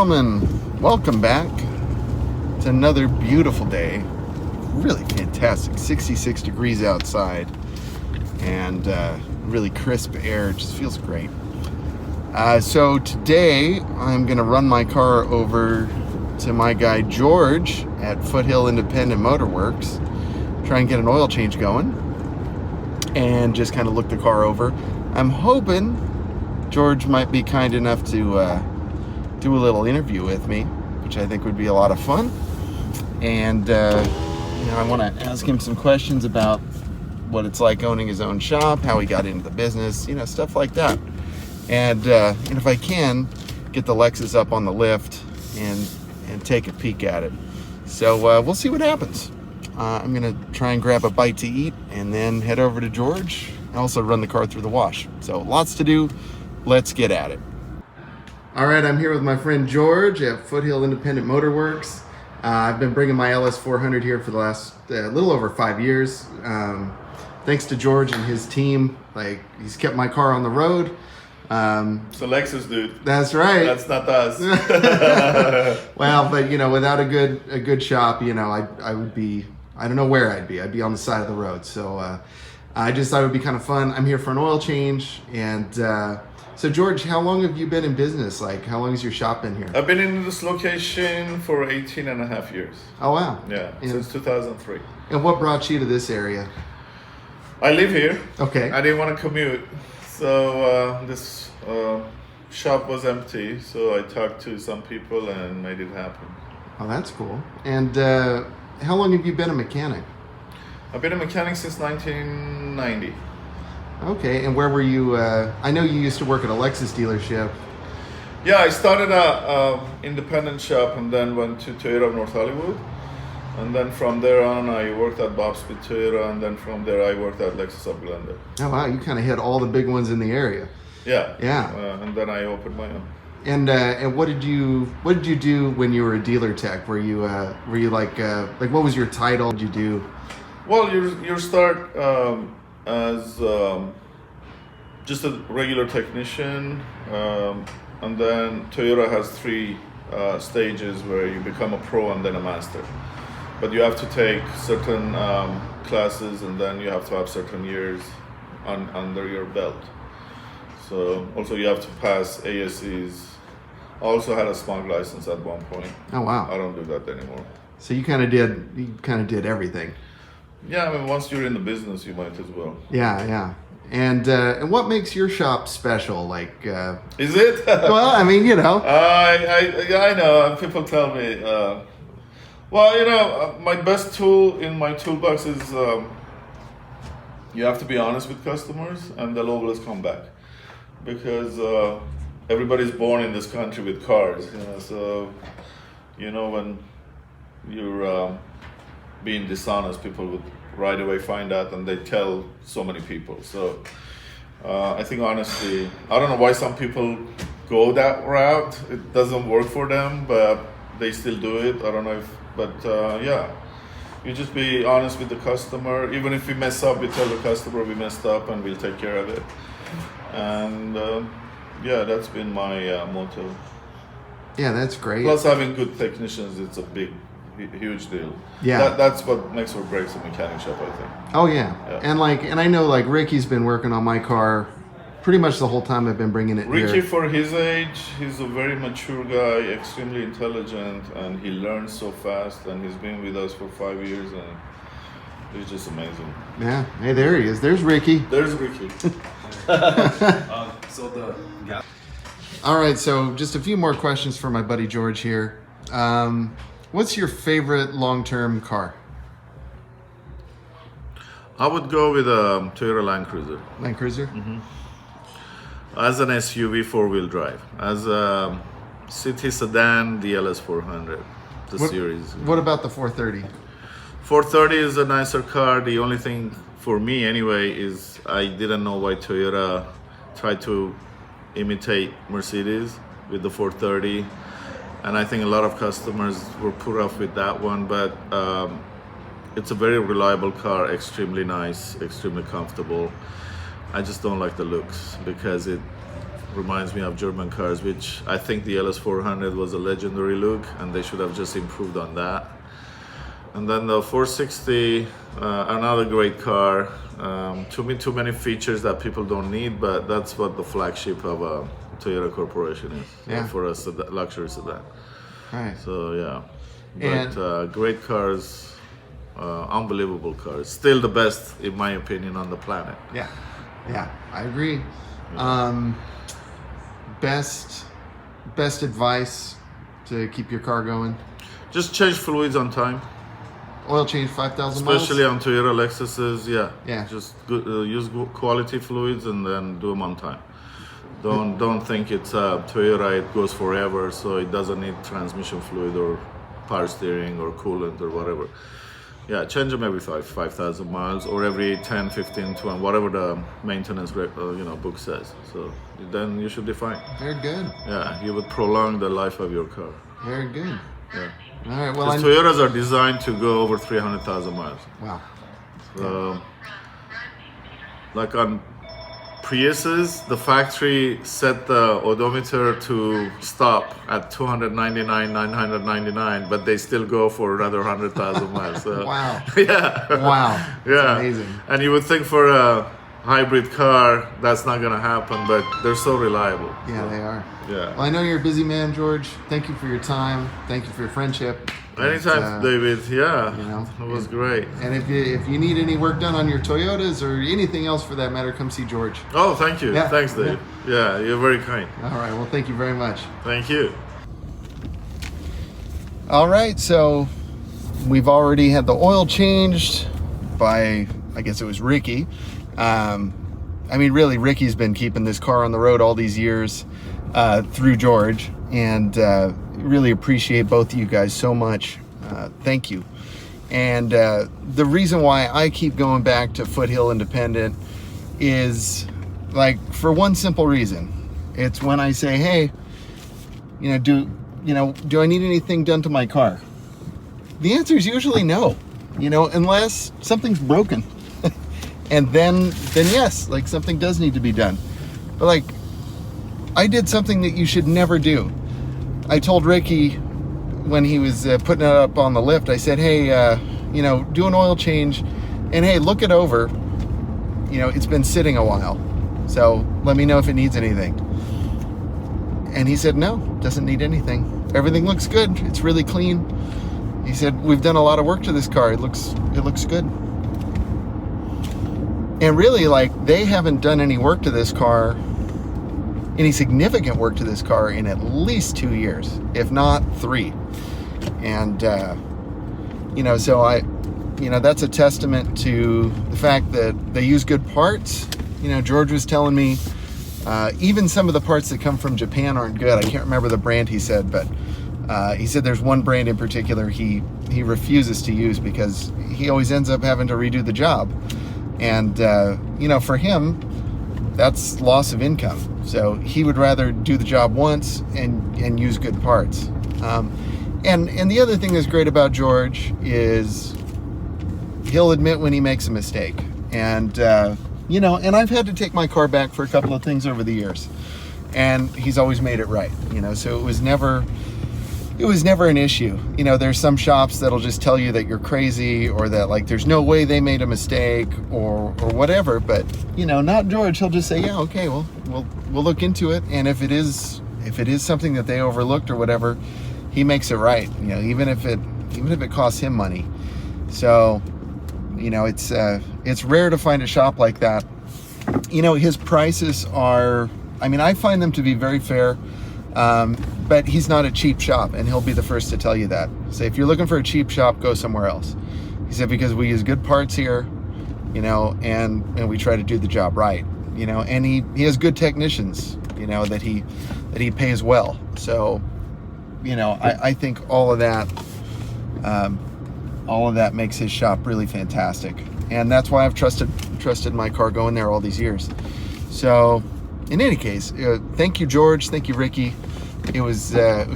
gentlemen, welcome back. It's another beautiful day. Really fantastic. 66 degrees outside and really crisp air. It just feels great. So today I'm going to run my car over to my guy George at Foothill Independent Motorworks, try and get an oil change going and just kind of look the car over. I'm hoping George might be kind enough to do a little interview with me, which I think would be a lot of fun. And I want to ask him some questions about what it's like owning his own shop, how he got into the business, stuff like that. And if I can, get the Lexus up on the lift and take a peek at it. So we'll see what happens. I'm gonna try and grab a bite to eat and then head over to George and also run the car through the wash. So lots to do. Let's get at it. All right, I'm here with my friend George at Foothill Independent Motorworks. I've been bringing my LS400 here for the last little over 5 years. Thanks to George and his team, he's kept my car on the road. It's a Lexus, dude. That's right. That's not us. Well, but without a good shop, I would be, I don't know where I'd be. I'd be on the side of the road. So I just thought it would be kind of fun. I'm here for an oil change. And so George, how long have you been in business? How long has your shop been here? I've been in this location for 18 and a half years. Oh, wow. Yeah, since 2003. And what brought you to this area? I live here. Okay. I didn't want to commute. So this shop was empty. So I talked to some people and made it happen. Oh, that's cool. And how long have you been a mechanic? I've been a mechanic since 1990. Okay, and where were you? I know you used to work at a Lexus dealership. Yeah, I started a independent shop and then went to Toyota of North Hollywood. And then from there on, I worked at Bob's with Toyota, and then from there, I worked at Lexus of Glendale. Oh wow, you kind of hit all the big ones in the area. Yeah. Yeah. And then I opened my own. And what did you do when you were a dealer tech? Were you like what was your title? What did you do? Well, you start as just a regular technician, and then Toyota has 3 stages where you become a pro and then a master. But you have to take certain classes, and then you have to have certain years under your belt. So also you have to pass ASCs. I also had a smog license at one point. Oh wow! I don't do that anymore. So you kind of did everything. Yeah, I mean, once you're in the business, you might as well. Yeah. And what makes your shop special? Is it? Well, I mean, I know. People tell me. My best tool in my toolbox is you have to be honest with customers, and they'll always come back, because everybody's born in this country with cars. So when you're being dishonest, people would right away find out, and they tell so many people. So I think honestly, I don't know why some people go that route. It doesn't work for them, but they still do it. I don't know you just be honest with the customer. Even if we mess up, we tell the customer we messed up, and we'll take care of it. And that's been my motto. Yeah, that's great. Plus, having good technicians, it's a huge deal. Yeah, that's what makes or breaks a mechanic shop, I think. Oh yeah. And I know Ricky's been working on my car pretty much the whole time I've been bringing it Ricky, here. for his age, he's a very mature guy, extremely intelligent, and he learns so fast. And he's been with us for 5 years, and he's just amazing. Yeah. Hey, there he is. There's Ricky. There's Ricky. All right. So just a few more questions for my buddy George here. What's your favorite long-term car? I would go with a Toyota Land Cruiser. Land Cruiser? Mm-hmm. As an SUV, 4-wheel drive. As a city sedan, the LS400, series. What about the 430? 430 is a nicer car. The only thing for me anyway is I didn't know why Toyota tried to imitate Mercedes with the 430. And I think a lot of customers were put off with that one, but it's a very reliable car, extremely nice, extremely comfortable. I just don't like the looks because reminds me of German cars, which I think the LS400 was a legendary look, and they should have just improved on that. And then the 460, another great car. Too many features that people don't need, but that's what the flagship of a Toyota Corporation is. Yeah. For us, a luxury sedan. Right. So yeah, And- but great cars, unbelievable cars. Still the best, in my opinion, on the planet. Yeah, yeah, I agree. Best advice to keep your car going? Just change fluids on time. Oil change 5,000 miles? Especially on Toyota Lexuses, yeah. Yeah. Just good, use good quality fluids and then do them on time. Don't think it's Toyota, it goes forever, so it doesn't need transmission fluid or power steering or coolant or whatever. Yeah, change them every 5,000 miles or every 10, 15, 20, whatever the maintenance book says. So then you should be fine. Very good. Yeah, you would prolong the life of your car. Very good. Yeah. All right, well, Because Toyotas are designed to go over 300,000 miles. wow. Like on Priuses, the factory set the odometer to stop at 299, 999, but they still go for another 100,000 miles. So, Wow. Yeah. Wow. That's Yeah. amazing. And you would think for a hybrid car, that's not going to happen, but they're so reliable. Yeah, they are. Yeah. Well, I know you're a busy man, George. Thank you for your time. Thank you for your friendship. Anytime, And, David. Yeah. you know, It was great. And if you need any work done on your Toyotas or anything else for that matter, come see George. Oh, thank you. Yeah. Thanks, Dave. Yeah, you're very kind. All right. Well, thank you very much. Thank you. All right. So we've already had the oil changed by, I guess it was Ricky. I mean, really, Ricky's been keeping this car on the road all these years through George, and really appreciate both of you guys so much. Thank you. And the reason why I keep going back to Foothill Independent is, like, for one simple reason. It's when I say, hey, do I need anything done to my car? The answer is usually no, unless something's broken. And then yes, like, something does need to be done. But, like, I did something that you should never do. I told Ricky when he was putting it up on the lift, I said, hey, do an oil change, and hey, look it over. It's been sitting a while, so let me know if it needs anything. And he said, no, doesn't need anything. Everything looks good. It's really clean. He said, we've done a lot of work to this car. It looks good. And really, like, they haven't done any work to this car, any significant work to this car, in at least 2 years, if not 3. And, so that's a testament to the fact that they use good parts. George was telling me, even some of the parts that come from Japan aren't good. I can't remember the brand he said, but he said there's one brand in particular he refuses to use because he always ends up having to redo the job. And, for him, that's loss of income. So he would rather do the job once and use good parts. And the other thing that's great about George is he'll admit when he makes a mistake. And, and I've had to take my car back for a couple of things over the years. And he's always made it right, so it was never an issue. There's some shops that'll just tell you that you're crazy, or that, like, there's no way they made a mistake or whatever. But not George. He'll just say, yeah, okay, well, we'll look into it, and if it is something that they overlooked or whatever, he makes it right. Even if it costs him money. So it's rare to find a shop like that. His prices are, I find them to be very fair. But he's not a cheap shop, and he'll be the first to tell you that. So if you're looking for a cheap shop, go somewhere else. He said, because we use good parts here, and we try to do the job right, and he has good technicians, that he pays well. So, I think all of that makes his shop really fantastic. And that's why I've trusted my car going there all these years. So, in any case, thank you, George. Thank you, Ricky. It was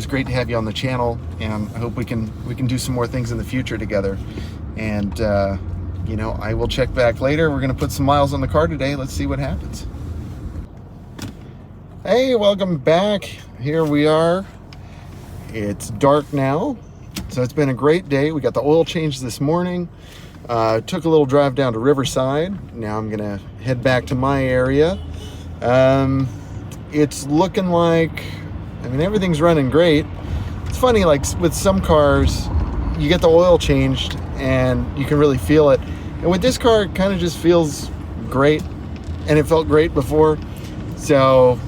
great to have you on the channel, and I hope we can do some more things in the future together. And I will check back later. We're going to put some miles on the car today. Let's see what happens. Hey, welcome back. Here we are. It's dark now, so it's been a great day. We got the oil change this morning. Took a little drive down to Riverside. Now I'm gonna head back to my area. It's looking like, I mean, everything's running great. It's funny, like with some cars, you get the oil changed and you can really feel it. And with this car, it kind of just feels great, and it felt great before. So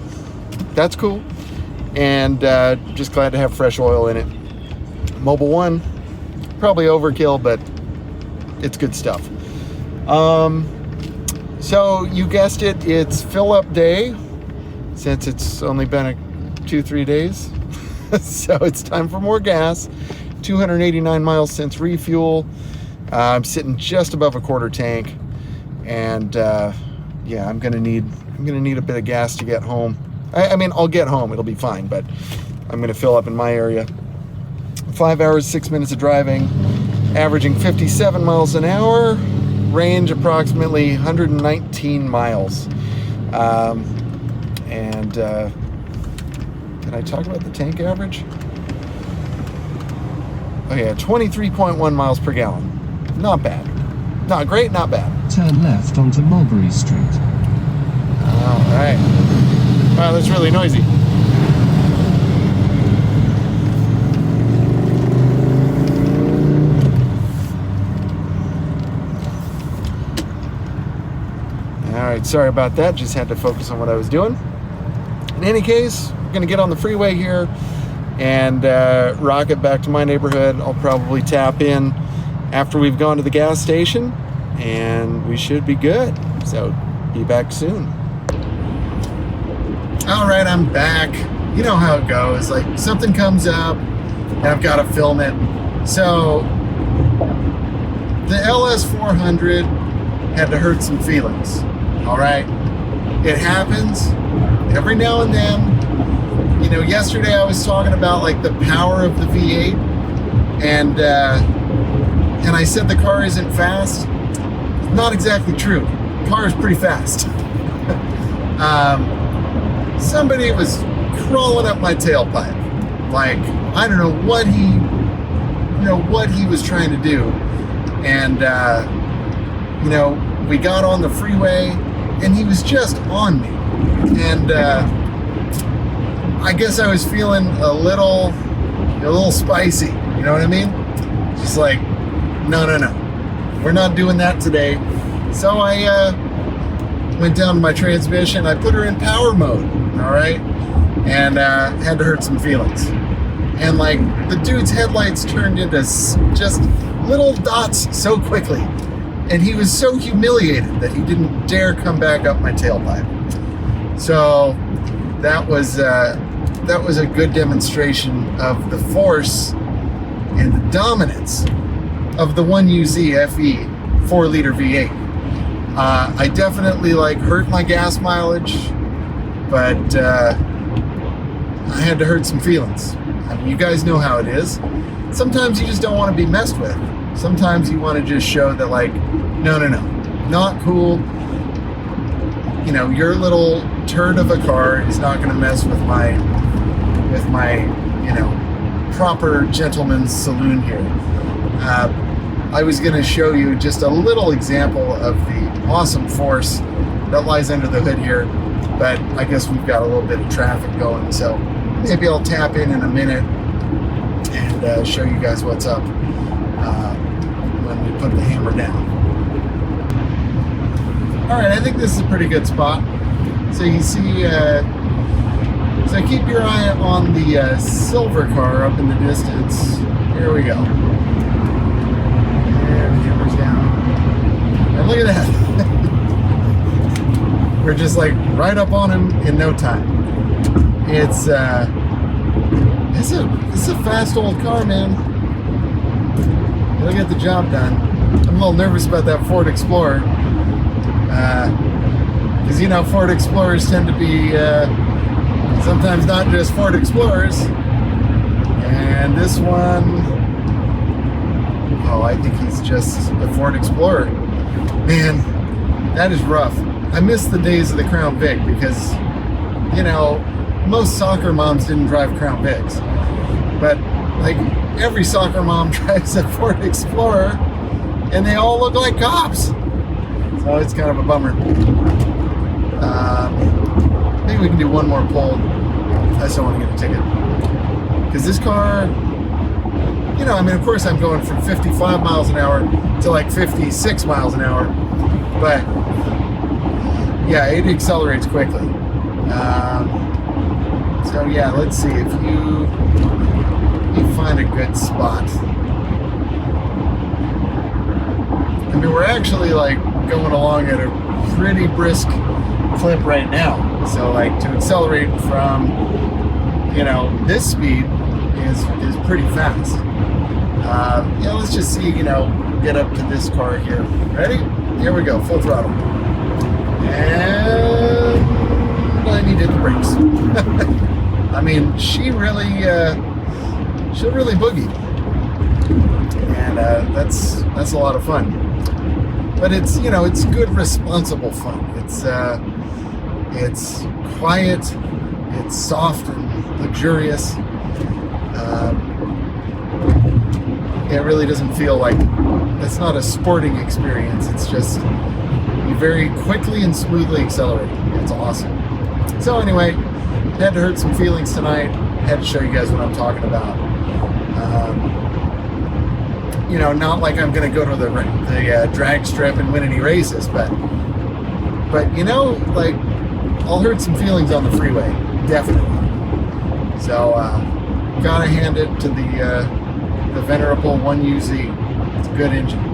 that's cool. And just glad to have fresh oil in it. Mobil 1, probably overkill, but it's good stuff. So you guessed it, it's fill up day, since it's only been 2-3 days. So it's time for more gas. 289 miles since refuel. I'm sitting just above a quarter tank, and yeah, I'm gonna need a bit of gas to get home. I mean, I'll get home, it'll be fine, but I'm gonna fill up in my area. 5 hours, 6 minutes of driving, averaging 57 miles an hour, range approximately 119 miles. Can I talk about the tank average? Oh yeah, 23.1 miles per gallon. Not bad. Not great, not bad. Turn left onto Mulberry Street. All right. Wow, that's really noisy. All right, sorry about that. Just had to focus on what I was doing. In any case, we're gonna get on the freeway here and rocket back to my neighborhood. I'll probably tap in after we've gone to the gas station, and we should be good. So be back soon. All right, I'm back. You know how it goes. Like, something comes up and I've got to film it. So the LS400 had to hurt some feelings. All right, it happens every now and then. You know, yesterday I was talking about like the power of the V8, and I said the car isn't fast. Not exactly true. The car is pretty fast. Somebody was crawling up my tailpipe. Like, I don't know what he was trying to do. And we got on the freeway and he was just on me. And I guess I was feeling a little spicy. You know what I mean? Just like, no, we're not doing that today. So I went down to my transmission. I put her in power mode, all right, and had to hurt some feelings. And like, the dude's headlights turned into just little dots so quickly, and he was so humiliated that he didn't dare come back up my tailpipe. So that was a good demonstration of the force and the dominance of the 1UZ FE 4-liter V8. I definitely like hurt my gas mileage, but I had to hurt some feelings. I mean, you guys know how it is. Sometimes you just don't want to be messed with. Sometimes you want to just show that, like, no, not cool. You know, your little turd of a car is not going to mess with my, proper gentleman's saloon here. I was going to show you just a little example of the awesome force that lies under the hood here, but I guess we've got a little bit of traffic going, so maybe I'll tap in a minute and show you guys what's up when we put the hammer down. All right, I think this is a pretty good spot. So you see, so keep your eye on the silver car up in the distance. Here we go. Down. And look at that. We're just like right up on him in no time. It's a fast old car, man. It'll get the job done. I'm a little nervous about that Ford Explorer. Because Ford Explorers tend to be sometimes not just Ford Explorers. And this one, oh, I think he's just a Ford Explorer. Man, that is rough. I miss the days of the Crown Vic because you know, most soccer moms didn't drive Crown Vics, but like every soccer mom drives a Ford Explorer, and they all look like cops. So it's kind of a bummer. Maybe we can do one more poll. I just don't want to get a ticket. Because this car, you know, I mean, of course I'm going from 55 miles an hour to like 56 miles an hour. But, yeah, it accelerates quickly. So, yeah, let's see if you find a good spot. I mean, we're actually, like, going along at a pretty brisk clip right now. So like to accelerate from, you know, this speed is pretty fast. Yeah, let's just see, you know, get up to this car here. Ready? Here we go, full throttle. And I need to hit the brakes. I mean, she'll really boogie. And that's a lot of fun. But it's, you know, it's good, responsible fun. It's quiet, it's soft and luxurious. It really doesn't feel like, it's not a sporting experience. It's just, you very quickly and smoothly accelerate. It's awesome. So anyway, had to hurt some feelings tonight. Had to show you guys what I'm talking about. You know, not like I'm going to go to the drag strip and win any races, but you know, like, I'll hurt some feelings on the freeway, definitely. So, gotta hand it to the venerable 1UZ. It's a good engine.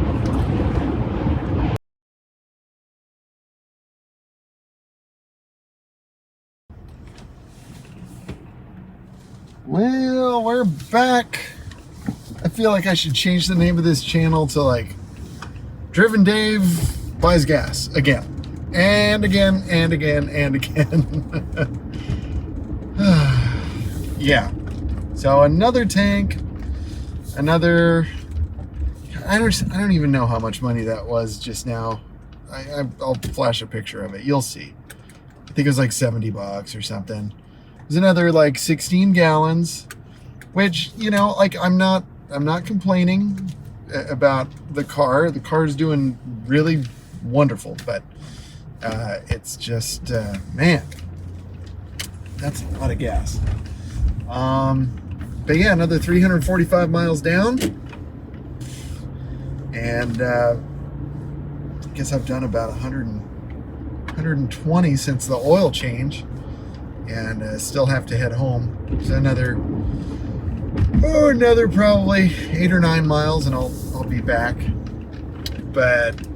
Well, we're back. I feel like I should change the name of this channel to like Driven Dave Buys Gas again. And again, and again, and again. Yeah. So another tank, another. I don't even know how much money that was just now. I'll flash a picture of it. You'll see. I think it was like $70 or something. There's another like 16 gallons, which, you know, like I'm not complaining about the car. The car's doing really wonderful, but it's just, man, that's a lot of gas. But yeah, another 345 miles down. And I guess I've done about 120 since the oil change. And still have to head home. So another probably 8 or 9 miles and I'll be back. But,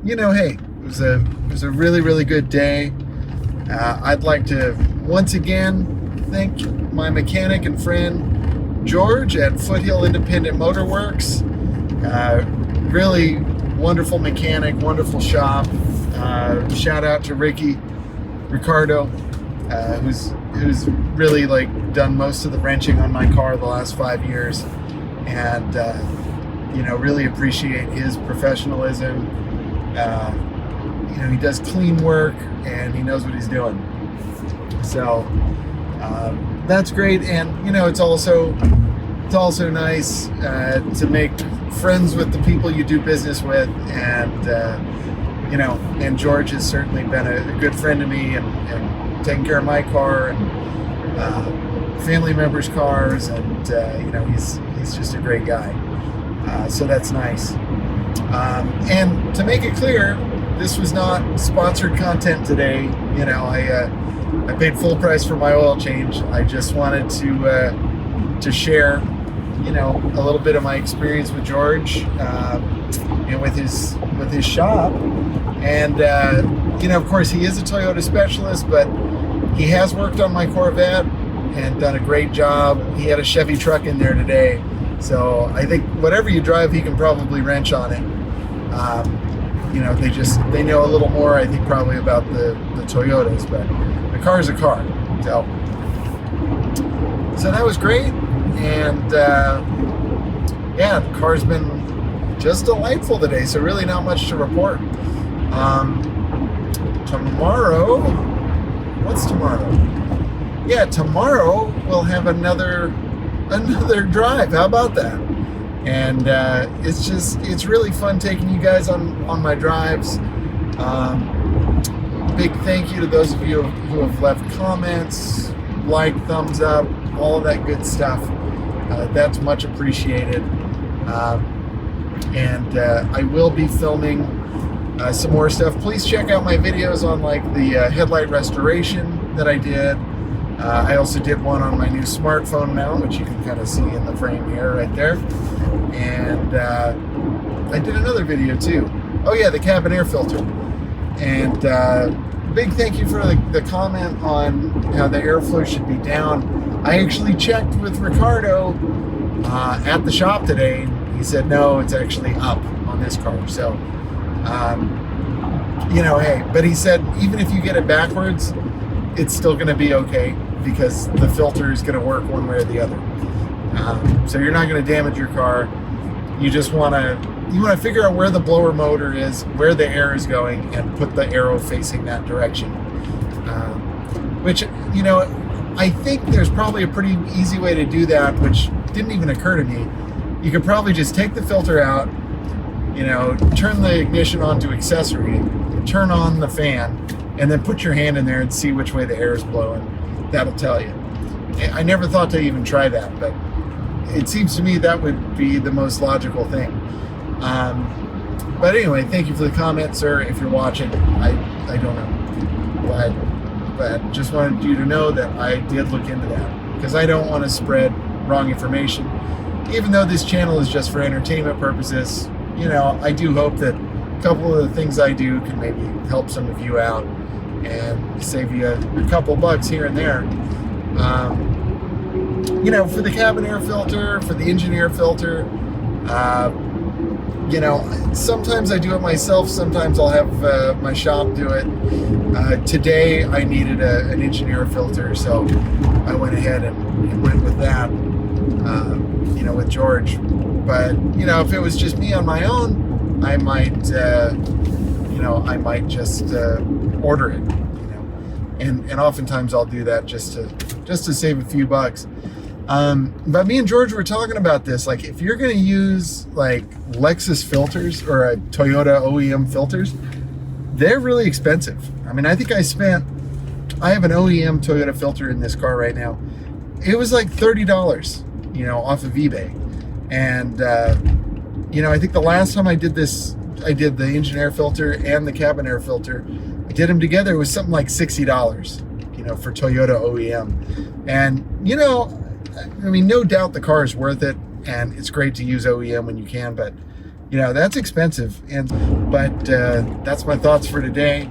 you know, hey, it was a really, really good day. I'd like to once again thank my mechanic and friend George at Foothill Independent Motorworks. Really wonderful mechanic, wonderful shop. Shout out to Ricardo, who's really like done most of the wrenching on my car the last 5 years, and you know, really appreciate his professionalism. You know, he does clean work and he knows what he's doing. So that's great. And you know, it's also nice to make friends with the people you do business with, and you know, and George has certainly been a good friend to me, and taking care of my car and family members' cars, and you know, he's just a great guy. So that's nice. And to make it clear, this was not sponsored content today. You know, I paid full price for my oil change. I just wanted to share, you know, a little bit of my experience with George, and with his shop. And you know, of course, he is a Toyota specialist, but he has worked on my Corvette and done a great job. He had a Chevy truck in there today, so I think whatever you drive, he can probably wrench on it. You know, they know a little more, I think, probably about the Toyotas, but the car is a car. So that was great, and yeah, the car's been just delightful today. So really, not much to report. Tomorrow What's tomorrow? Yeah, tomorrow we'll have another drive. How about that? And it's really fun taking you guys on my drives. Big thank you to those of you who have left comments, like, thumbs up, all of that good stuff. That's much appreciated. And I will be filming some more stuff. Please check out my videos on like the headlight restoration that I did. I also did one on my new smartphone now, which you can kind of see in the frame here right there. And I did another video too. Oh yeah, the cabin air filter. And big thank you for the comment on how the airflow should be down. I actually checked with Ricardo at the shop today. He said, no, it's actually up on this car. So, you know, hey, but he said, even if you get it backwards, it's still going to be okay because the filter is going to work one way or the other. So you're not going to damage your car. You just want to figure out where the blower motor is, where the air is going, and put the arrow facing that direction. Which, you know, I think there's probably a pretty easy way to do that, which didn't even occur to me. You could probably just take the filter out, you know, turn the ignition on to accessory, turn on the fan, and then put your hand in there and see which way the air is blowing. That'll tell you. I never thought to even try that, but it seems to me that would be the most logical thing. But anyway, thank you for the comment, sir. If you're watching, I don't know, but just wanted you to know that I did look into that because I don't want to spread wrong information. Even though this channel is just for entertainment purposes, you know, I do hope that a couple of the things I do can maybe help some of you out and save you a couple bucks here and there. You know, for the cabin air filter, for the engine air filter, you know, sometimes I do it myself, sometimes I'll have my shop do it. Today I needed an engine air filter, so I went ahead and went with that. You know, with George. But, you know, if it was just me on my own, I might, you know, I might just order it, you know. And oftentimes I'll do that just to save a few bucks. But me and George were talking about this. Like, if you're going to use, like, Lexus filters or a Toyota OEM filters, they're really expensive. I mean, I think I have an OEM Toyota filter in this car right now. It was like $30. You know, off of eBay. And, you know, I think the last time I did this, I did the engine air filter and the cabin air filter. I did them together. It was something like $60, you know, for Toyota OEM. And, you know, I mean, no doubt the car is worth it. And it's great to use OEM when you can. But, you know, that's expensive. But that's my thoughts for today.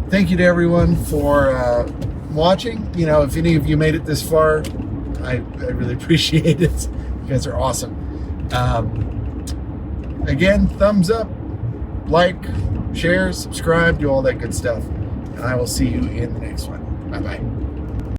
Thank you to everyone for watching. You know, if any of you made it this far, I really appreciate it. You guys are awesome. Again, thumbs up, like, share, subscribe, do all that good stuff. And I will see you in the next one. Bye-bye.